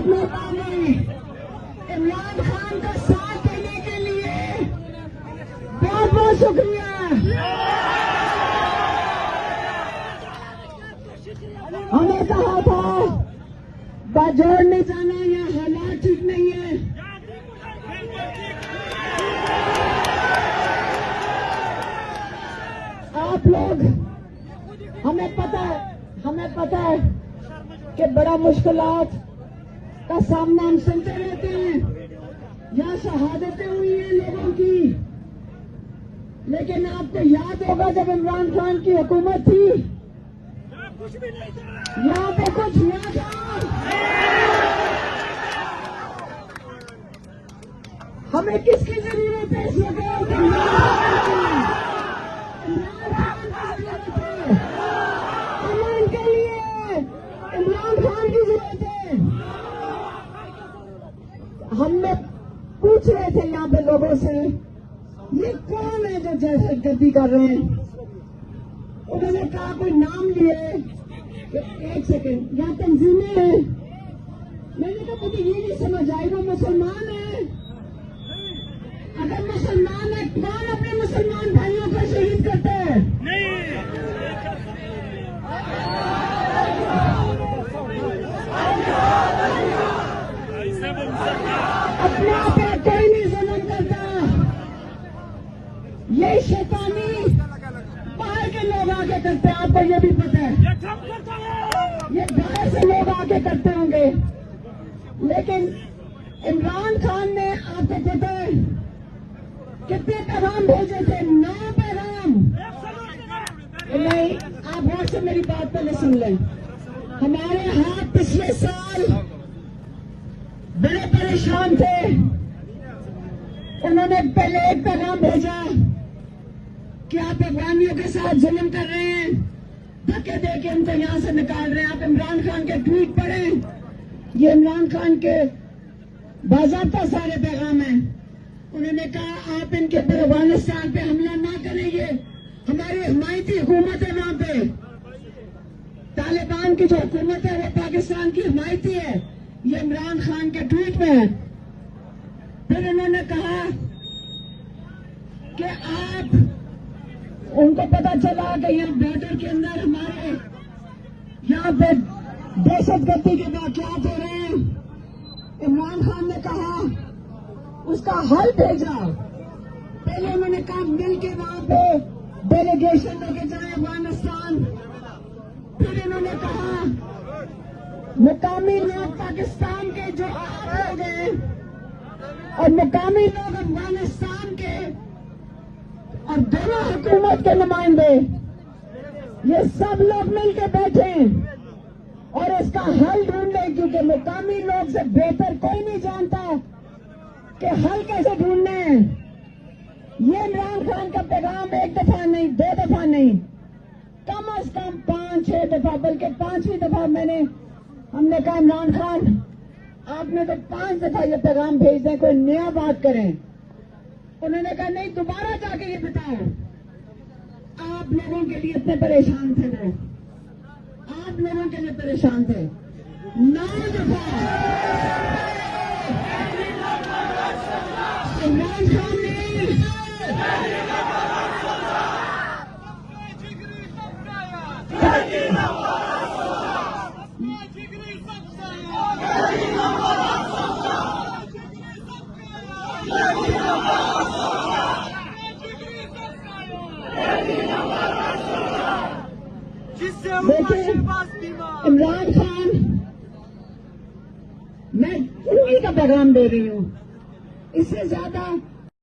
आप लोग आ गए इमरान खान का साथ देने के लिए। बहुत बहुत शुक्रिया। हमें कहा था बाजोड़ नहीं जाना, या हालात ठीक नहीं है। आप लोग, हमें पता है कि बड़ा मुश्किलात का सामना हम सुनते रहते हैं। यहाँ शहादतें हुई हैं लोगों की, लेकिन आपको याद होगा जब इमरान खान की हुकूमत थी, यहाँ पे कुछ हुआ था? हमें किसकी जरूरत है इस वक्त? अमन के लिए इमरान खान की जरूरत है। हमने पूछ रहे थे यहाँ पे लोगों से, ये कौन है जो दहशतगर्दी कर रहे हैं? उन्होंने कहा कोई नाम लिए। एक सेकंड, यहाँ तंजीमें हैं। मैंने कहा मुझे ये नहीं समझ आई, वो मुसलमान है? अगर मुसलमान है, कौन अपने मुसलमान भाइयों को शहीद करते हैं? अपने आप पर कोई नहीं जुल्म करता। ये शैतानी बाहर के लोग आके करते हैं, आपको ये भी पता है। ये बाहर से लोग आके करते होंगे, लेकिन इमरान खान ने, आपको पता है कितने पैगाम भेजे थे? 9 पैगाम। नहीं, आप गौर से मेरी बात पहले सुन लें। हमारे हाथ पिछले साल बड़े परेशान थे। उन्होंने पहले एक पैगाम भेजा कि आप अफगानियों के साथ जुल्म कर रहे हैं, धक्के दे के उनको यहां से निकाल रहे हैं। आप इमरान खान के ट्वीट पढ़ें, ये इमरान खान के बाज़ाब्ता सारे पैगाम हैं। उन्होंने कहा आप इनके ऊपर अफगानिस्तान पे हमला ना करेंगे, हमारी हिमायती हुकूमत है वहां पे। तालिबान की जो हुकूमत है वो पाकिस्तान की हिमायती है, ये इमरान खान के ट्वीट में है। फिर उन्होंने कहा कि आप, उनको पता चला कि यहाँ बॉर्डर के अंदर हमारे यहाँ पे दहशतगर्दी के वाक़यात हो रहे हैं। इमरान खान ने कहा उसका हल भेजा। पहले उन्होंने कहा मिल के वहां पे डेलीगेशन लेके जाए अफगानिस्तान। फिर इन्होंने कहा मुकामी लोग पाकिस्तान के जो आप लोग हैं और मुकामी लोग अफगानिस्तान के और दोनों हुकूमत के नुमाइंदे, ये सब लोग मिलकर बैठे और इसका हल ढूंढे, क्योंकि मुकामी लोग से बेहतर कोई नहीं जानता कि हल कैसे ढूंढने हैं। ये इमरान खान का पैगाम एक दफा नहीं, 2 दफा नहीं, कम अज कम 5-6 दफा, बल्कि 5वीं दफा हमने कहा इमरान खान आपने तो 5 दफा ये पैगाम भेज दें, कोई नया बात करें। उन्होंने कहा नहीं, दोबारा जाके ये बताओ आप लोगों के लिए इतने परेशान थे, वो आप लोगों के लिए परेशान थे। 9 दफा इमरान खान ने देखिए इमरान खान, मैं उन्हीं का पैगाम दे रही हूं, इससे ज्यादा